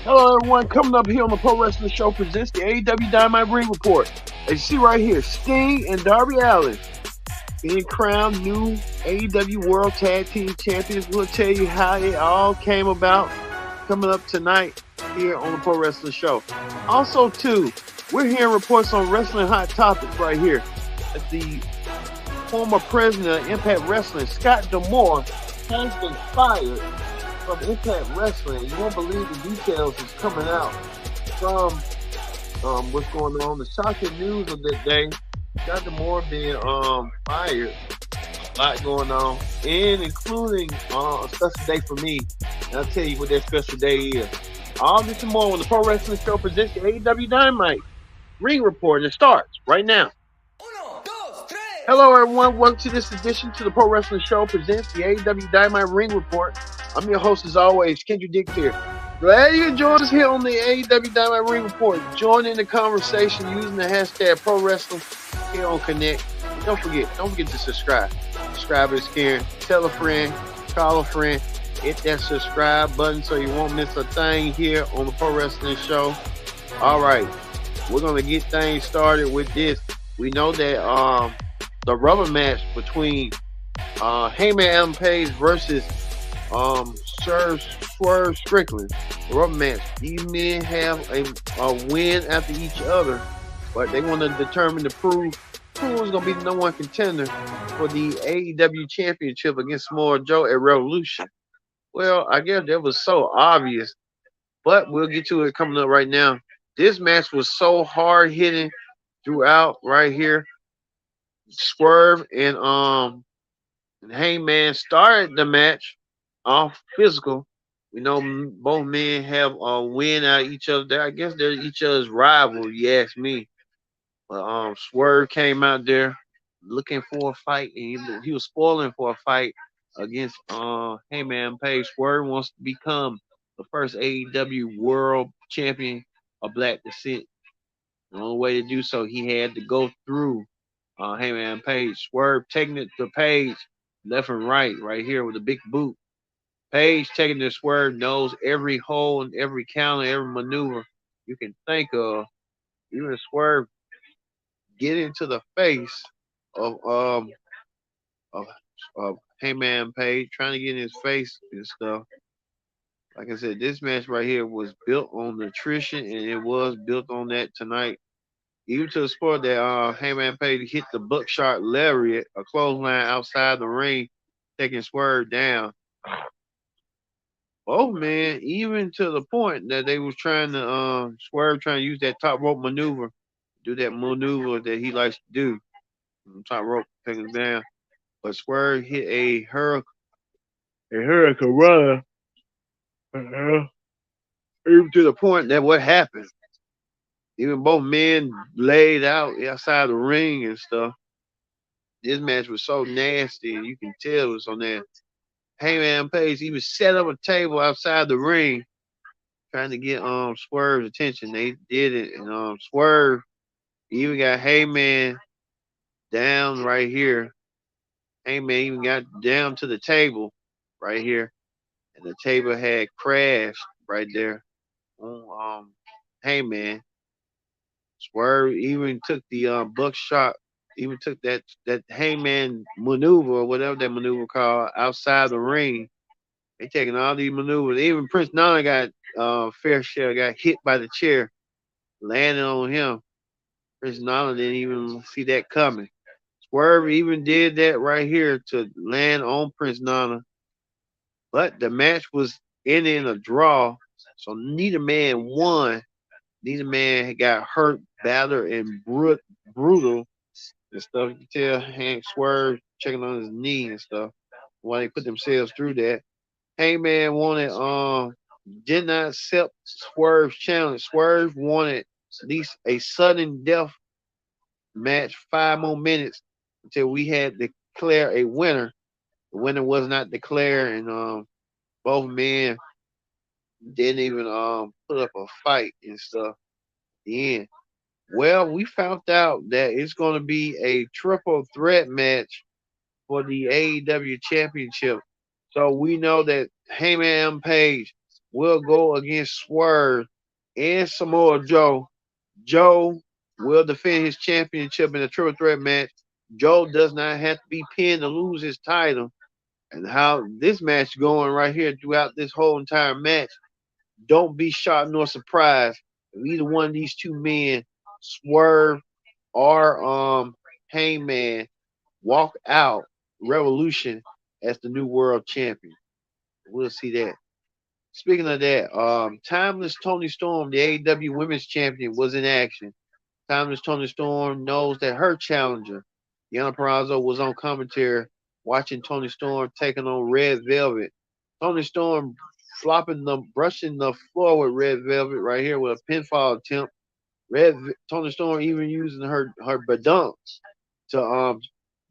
Hello, everyone. Coming up here on the Pro Wrestling Show presents the AEW Dynamite Ring Report. As you see right here, Sting and Darby Allin being crowned new AEW World Tag Team Champions. We'll tell you how it all came about coming up tonight here on the Pro Wrestling Show. Also, too, we're hearing reports on Wrestling Hot Topics right here. That the former president of Impact Wrestling, Scott D'Amore, has been fired from Impact Wrestling. You won't believe the details that's coming out from what's going on. The shocking news of that day, Dr. Moore being fired. A lot going on, and including a special day for me. And I'll tell you what that special day is. All this and more when the Pro Wrestling Show presents the AEW Dynamite Ring Report, and it starts right now. Hello, everyone. Welcome to this edition to the Pro Wrestling Show presents the AEW Dynamite Ring Report. I'm your host, as always, Kendrick Dick here. Glad you can join us here on the AEW Dynamite Ring Report. Join in the conversation using the hashtag Pro Wrestling here on Connect. And don't forget to subscribe. Subscribe is caring. Tell a friend, call a friend. Hit that subscribe button so you won't miss a thing here on the Pro Wrestling Show. All right, we're gonna get things started with this. We know that the rubber match between Heyman Adam Page versus Swerve Strickland. The rubber match. These men have a win after each other, but they want to determine to prove who's going to be the number one contender for the AEW Championship against Samoa Joe at Revolution. Well, I guess that was so obvious, but we'll get to it coming up right now. This match was so hard hitting throughout right here. Swerve and Heyman started the match off physical. We know both men have a win out of each other. I guess they're each other's rival, you ask me. But Swerve came out there looking for a fight, and he was spoiling for a fight against Heyman Page. Swerve wants to become the first AEW World Champion of Black Descent. The only way to do so, he had to go through Heyman Page. Swerve taking it to Page left and right here with a big boot. Page taking the Swerve, knows every hole and every counter, every maneuver you can think of. Even Swerve getting to the face of of, of Heyman Page, trying to get in his face and stuff. Like I said, this match right here was built on nutrition, and it was built on that tonight. Even to the sport that Heyman Page hit the buckshot lariat, a clothesline outside the ring, taking Swerve down. Both men, even to the point that they was trying to Swerve trying to use that top rope maneuver, do that maneuver that he likes to do. Top rope, take him down. But Swerve hit a hurricane runner. Even to the point that what happened. Even both men laid out outside the ring and stuff. This match was so nasty, and you can tell it was on that. Heyman Page even set up a table outside the ring, trying to get Swerve's attention. They did it, and Swerve even got Heyman down right here. Heyman even got down to the table right here, and the table had crashed right there on Heyman. Swerve even took the buckshot, even took that Heyman maneuver or whatever that maneuver called outside the ring. They taking all these maneuvers. Even Prince Nana got fair share, got hit by the chair, landing on him. Prince Nana didn't even see that coming. Swerve even did that right here to land on Prince Nana. But the match was ending a draw, so neither man won. Neither man got hurt, battered, and brutal and stuff. You can tell Hank Swerve checking on his knee and stuff. Why they put themselves through that. Heyman wanted did not accept Swerve's challenge. Swerve wanted at least a sudden death match, 5 more minutes until we had to declare a winner. The winner was not declared, and both men didn't even put up a fight and stuff at the end. Well, we found out that it's going to be a triple threat match for the AEW Championship. So we know that Heyman Page will go against Swerve and Samoa Joe. Joe will defend his championship in a triple threat match. Joe does not have to be pinned to lose his title. And how this match going right here throughout this whole entire match, don't be shocked nor surprised if either one of these two men, Swerve or Hangman, walk out Revolution as the new world champion. We'll see that. Speaking of that, Timeless Tony Storm, the AEW Women's Champion, was in action. Timeless Tony Storm knows that her challenger, Deanna Purrazzo, was on commentary watching Tony Storm taking on Red Velvet. Tony Storm brushing the floor with Red Velvet right here with a pinfall attempt. Tony Storm even using her badunks to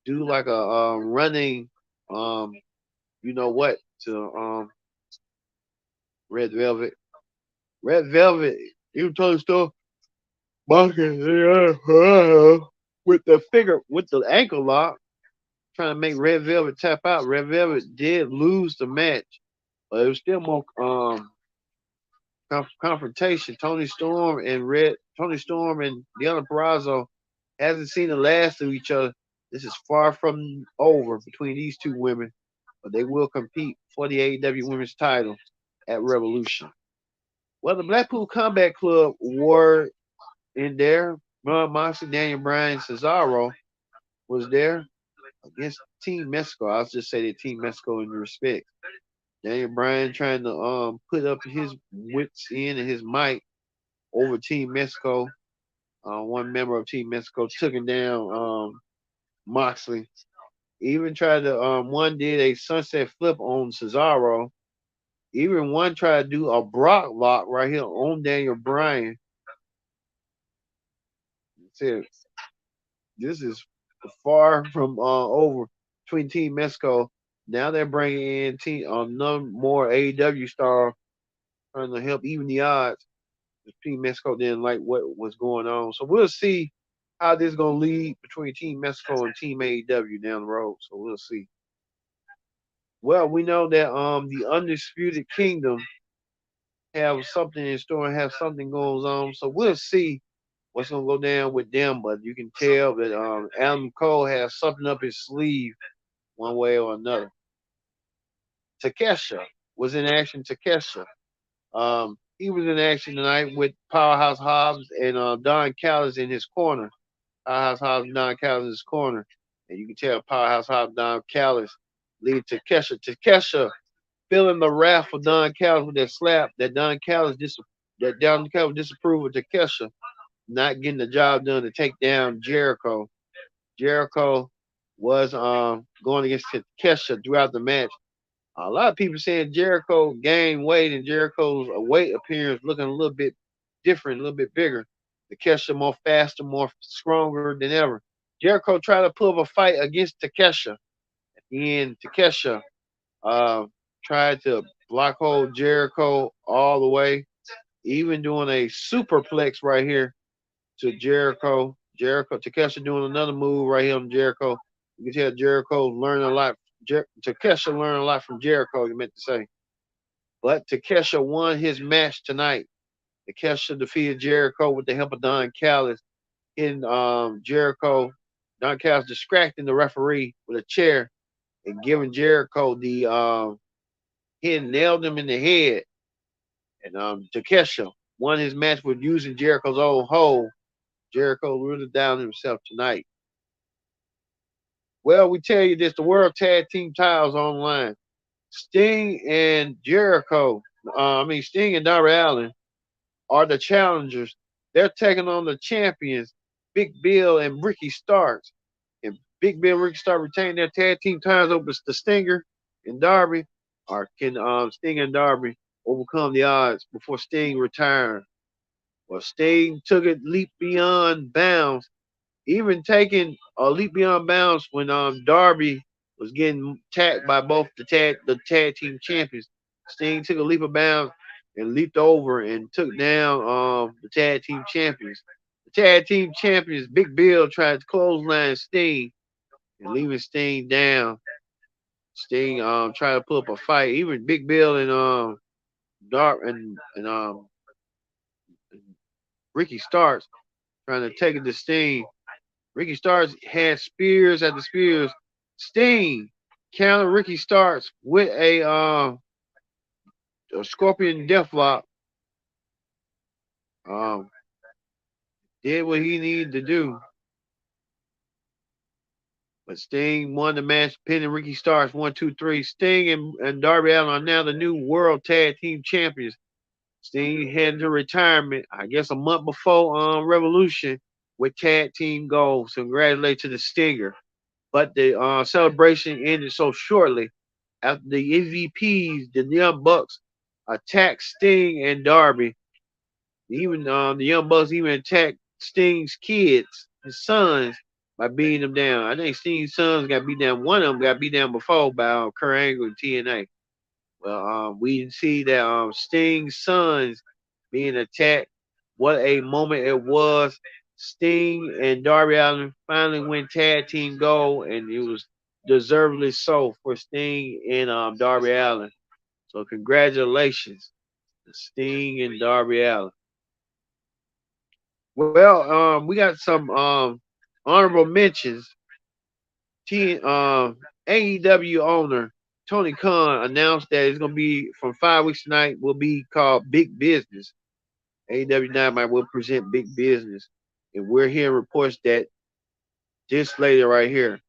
do like a running um you know what to Red Velvet. Red Velvet even Tony Storm Marcus, with the ankle lock, trying to make Red Velvet tap out. Red Velvet did lose the match, but it was still more confrontation. Tony Storm and Deanna Purrazzo hasn't seen the last of each other. This is far from over between these two women, but they will compete for the AEW Women's title at Revolution. Well, the Blackpool Combat Club were in there. Ron Moxley, Daniel Bryan, Cesaro was there against Team Mexico. I'll just say that Team Mexico in respect. Daniel Bryan trying to put up his wits in and his might over Team Mexico. One member of Team Mexico took him down Moxley. Even tried to one did a sunset flip on Cesaro. Even one tried to do a Brock lock right here on Daniel Bryan. Said this is far from over between Team Mexico. Now they're bringing in none more AEW star trying to help even the odds. Team Mexico didn't like what was going on, so we'll see how this is gonna lead between Team Mexico and Team AEW down the road. So we'll see. Well, we know that the Undisputed Kingdom have something in store and have something goes on. So we'll see what's gonna go down with them. But you can tell that Adam Cole has something up his sleeve one way or another. Takesha was in action. Takesha. He was in action tonight with Powerhouse Hobbs and Don Callis in his corner. Powerhouse Hobbs and Don Callis in his corner. And you can tell Powerhouse Hobbs, Don Callis lead Takesha. Takesha feeling the wrath of Don Callis with that slap that Don Callis disapproved of Takesha not getting the job done to take down Jericho. Jericho was going against Takesha throughout the match. A lot of people saying Jericho gained weight and Jericho's weight appearance looking a little bit different, a little bit bigger. Takesha more faster, more stronger than ever. Jericho tried to pull up a fight against Takesha. At the end, Takesha tried to block hold Jericho all the way, even doing a superplex right here to Jericho. Takesha doing another move right here on Jericho. You can tell Jericho learning a lot. Takesha learned a lot from Jericho, you meant to say. But Takesha won his match tonight. Takesha defeated Jericho with the help of Don Callis. In Jericho, Don Callis distracting the referee with a chair and giving Jericho the he nailed him in the head. And Takesha won his match with using Jericho's old hole. Jericho ruled it down himself tonight. Well, we tell you this: the World Tag Team titles online. Sting and Sting and Darby Allin are the challengers. They're taking on the champions, Big Bill and Ricky Starks. And Big Bill and Ricky Starks retain their tag team titles over the Stinger and Darby. Or can Sting and Darby overcome the odds before Sting retired? Well, Sting took it leap beyond bounds, even taking a leap beyond bounds when Darby was getting tagged by both the tag team champions. Sting took a leap of bounds and leaped over and took down the tag team champions. The tag team champions, Big Bill, tried to clothesline Sting and leaving Sting down. Sting tried to pull up a fight. Even Big Bill and Dark and Ricky Starks trying to take it to Sting. Ricky Starks had spears after spears. Sting countered Ricky Starks with a Scorpion Deathlock. Um, did what he needed to do. But Sting won the match, pinning Ricky Starks 1, 2, 3. Sting and Darby Allin are now the new World Tag Team Champions. Sting headed to retirement, I guess a month before Revolution with tag team goals. So congratulations to the Stinger. But the celebration ended so shortly after the EVPs, the Young Bucks, attacked Sting and Darby. Even the Young Bucks even attacked Sting's kids, his sons, by beating them down. I think Sting's sons got beat down. One of them got beat down before by Kurt Angle and TNA. Well, we didn't see that Sting's sons being attacked. What a moment it was. Sting and Darby Allin finally win tag team gold, and it was deservedly so for Sting and Darby Allin. So congratulations to Sting and Darby Allin. Well, we got some honorable mentions. AEW owner Tony Khan announced that it's going to be from 5 weeks tonight. Will be called Big Business. AEW Dynamite will present Big Business, and we're hearing reports that this lady right here,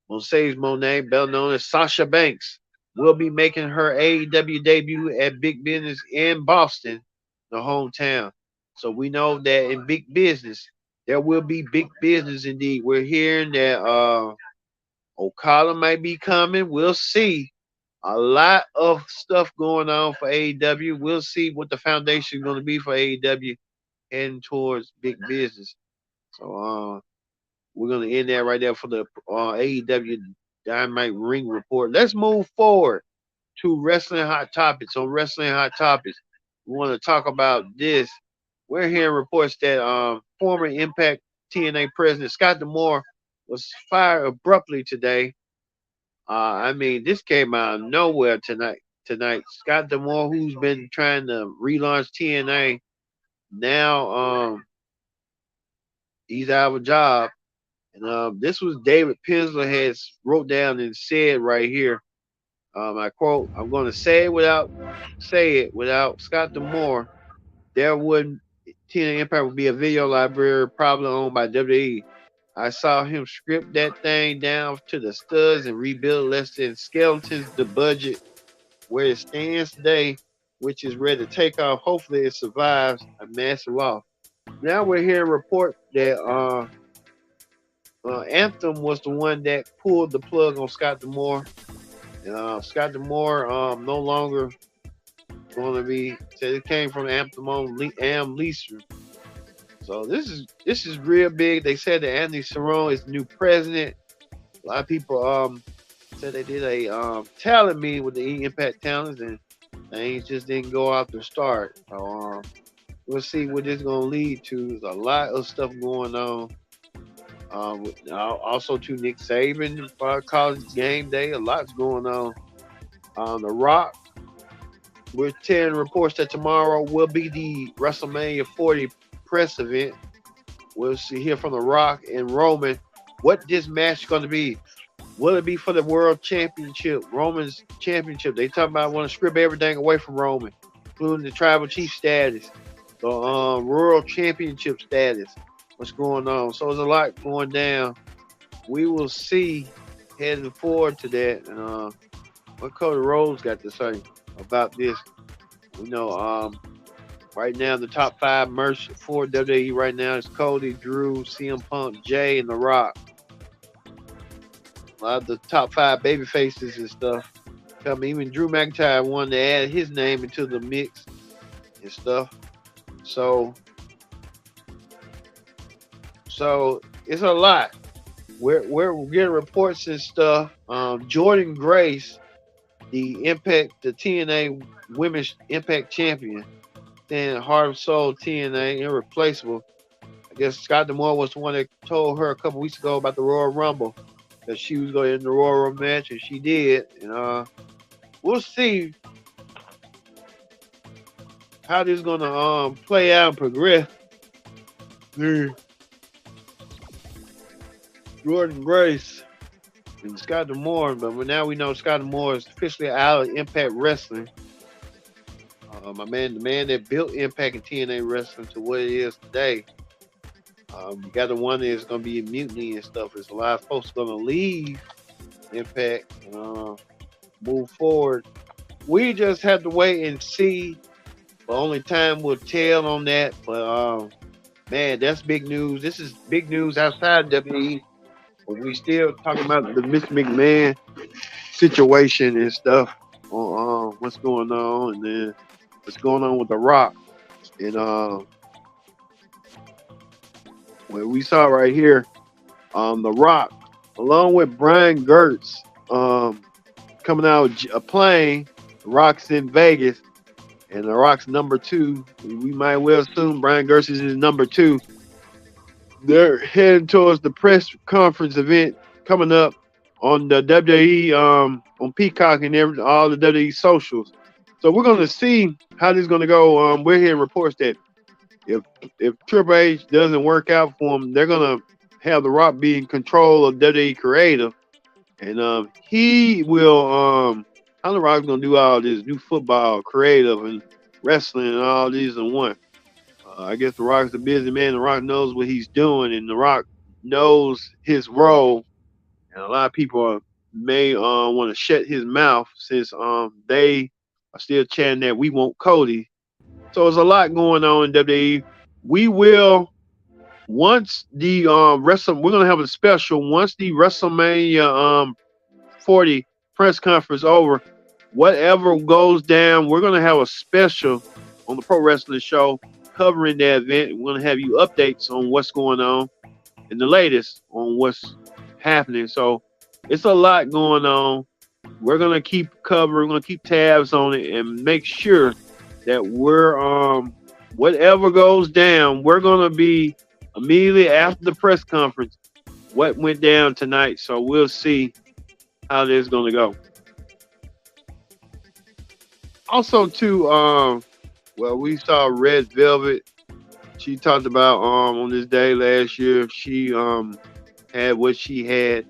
Mercedes Moné, better known as Sasha Banks, will be making her AEW debut at Big Business in Boston, the hometown. So we know that in Big Business, there will be big business indeed. We're hearing that Okada might be coming. We'll see. A lot of stuff going on for AEW. We'll see what the foundation is going to be for AEW heading towards big business. So we're going to end that right there for the AEW Dynamite Ring Report. Let's move forward to Wrestling Hot Topics. On Wrestling Hot Topics, we want to talk about this. We're hearing reports that former Impact TNA president Scott D'Amore was fired abruptly today. I mean, this came out of nowhere tonight. Scott D'Amore, who's been trying to relaunch TNA, now he's out of a job. And this was David Pensler has wrote down and said right here. I quote: "I'm going to say it without Scott D'Amore, there wouldn't TNA Empire would be a video library probably owned by WWE. I saw him script that thing down to the studs and rebuild less than skeletons the budget where it stands today, which is ready to take off. Hopefully it survives a massive loss." Now we're hearing reports that Anthem was the one that pulled the plug on Scott D'Amore. Scott D'Amore no longer going to be. Said it came from Anthem on Am Leeser. So this is real big. They said that Anthony Cerrone is the new president. A lot of people said they did a talent meeting with the Impact talents, and things just didn't go out the start. So we'll see what this is gonna lead to. There's a lot of stuff going on. Also to Nick Saban for college game day. A lot's going on. The Rock. We're hearing reports that tomorrow will be the WrestleMania 40 press event. We'll see here from The Rock and Roman what this match is going to be. Will it be for the World Championship, Roman's Championship? They talking about want to strip everything away from Roman, including the Tribal Chief status, the World Championship status. What's going on? So there's a lot going down. We will see heading forward to that. And what Cody Rhodes got to say about this? We know right now the top 5 merch for WWE right now is Cody, Drew, CM Punk, Jay, and The Rock. A lot of the top 5 baby faces and stuff coming. Even Drew McIntyre wanted to add his name into the mix and stuff. So it's a lot. We're getting reports and stuff. Jordan Grace, the TNA Women's Impact Champion, then Heart of Soul TNA Irreplaceable. I guess Scott D'Amore was the one that told her a couple weeks ago about the Royal Rumble that she was going in the Royal Rumble match, and she did. And we'll see how this gonna play out and progress. The Jordan Grace and Scott D'Amore, but now we know Scott D'Amore is officially out of Impact Wrestling. My man, the man that built Impact and TNA Wrestling to what it is today. You got the one that's gonna be in mutiny and stuff. There's a lot of folks gonna leave Impact and move forward. We just have to wait and see. But only time will tell on that. But man, that's big news. This is big news outside WWE. But we still talking about the Miss McMahon situation and stuff on what's going on, and then what's going on with The Rock. And what we saw right here, The Rock, along with Brian Gertz, coming out a plane. The Rock's in Vegas, and The Rock's number 2. We might well assume Brian Gertz is his number 2. They're heading towards the press conference event coming up on the WWE, on Peacock and all the WWE socials. So we're going to see how this is going to go. We're hearing reports that if Triple H doesn't work out for him, they're going to have The Rock be in control of WWE Creative. And he will, how The Rock's going to do all this new football, creative, and wrestling and all these in one. I guess The Rock's a busy man. The Rock knows what he's doing, and The Rock knows his role. And a lot of people may want to shut his mouth since they are still chanting that we want Cody. So there's a lot going on in WWE. We will, once the we're gonna have a special once the WrestleMania 40 press conference over. Whatever goes down, we're gonna have a special on the Pro Wrestling Show covering that event. We're going to have you updates on what's going on and the latest on what's happening. So it's a lot going on. We're going to keep covering, we're going to keep tabs on it and make sure that we're, whatever goes down, we're going to be immediately after the press conference, what went down tonight. So we'll see how this is going to go. Also, too, well, we saw Red Velvet. She talked about on this day last year, she had what she had,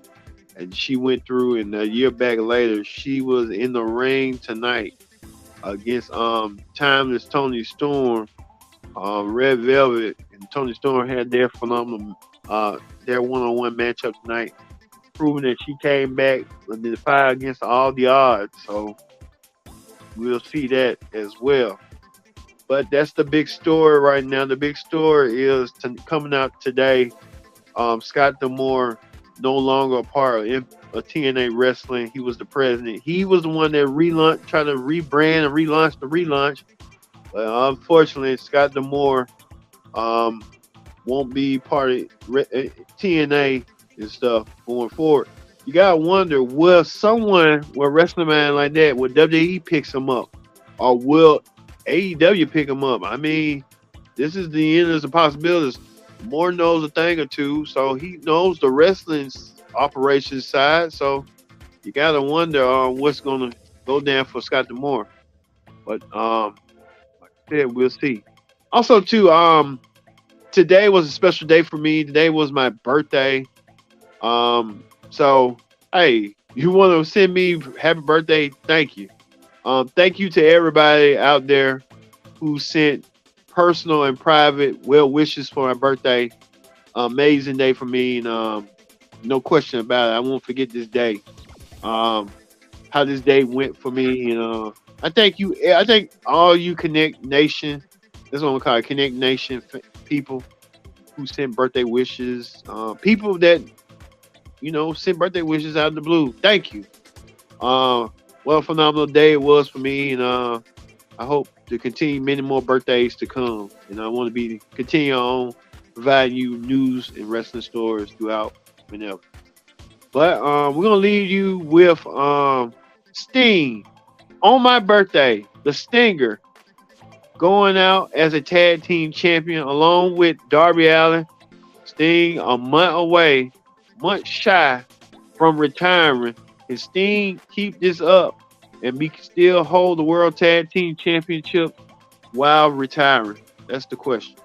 and she went through. And a year back later, she was in the ring tonight against Timeless Tony Storm. Red Velvet and Tony Storm had their phenomenal their one-on-one matchup tonight, proving that she came back and did fight against all the odds. So we'll see that as well. But that's the big story right now. The big story is coming out today. Scott D'Amore no longer a part of TNA Wrestling. He was the president. He was the one that tried to rebrand and relaunch the relaunch. But unfortunately, Scott D'Amore won't be part of TNA and stuff going forward. You gotta wonder, will Wrestling Man like that, will WWE picks him up, or will AEW pick him up? I mean, this is the end of the possibilities. Moore knows a thing or two, so he knows the wrestling operations side. So you gotta wonder what's gonna go down for Scott D'Amore. But like I said, we'll see. Also, too, today was a special day for me. Today was my birthday. So hey, you want to send me happy birthday? Thank you. Thank you to everybody out there who sent personal and private well wishes for my birthday. Amazing day for me, and no question about it. I won't forget this day. How this day went for me, and I thank you. I thank all you Connect Nation. That's what I'm call it, Connect Nation people who sent birthday wishes. People that sent birthday wishes out of the blue. Thank you. What a phenomenal day it was for me, and I hope to continue many more birthdays to come. And I want to continue on providing you news and wrestling stories throughout whenever. But we're gonna leave you with Sting on my birthday. The Stinger going out as a tag team champion along with Darby Allin. Sting a month shy from retiring. Can Sting keep this up and still hold the World Tag Team Championship while retiring? That's the question.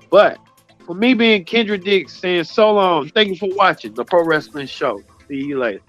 But for me being Kendra Dix saying so long, thank you for watching the Pro Wrestling Show. See you later.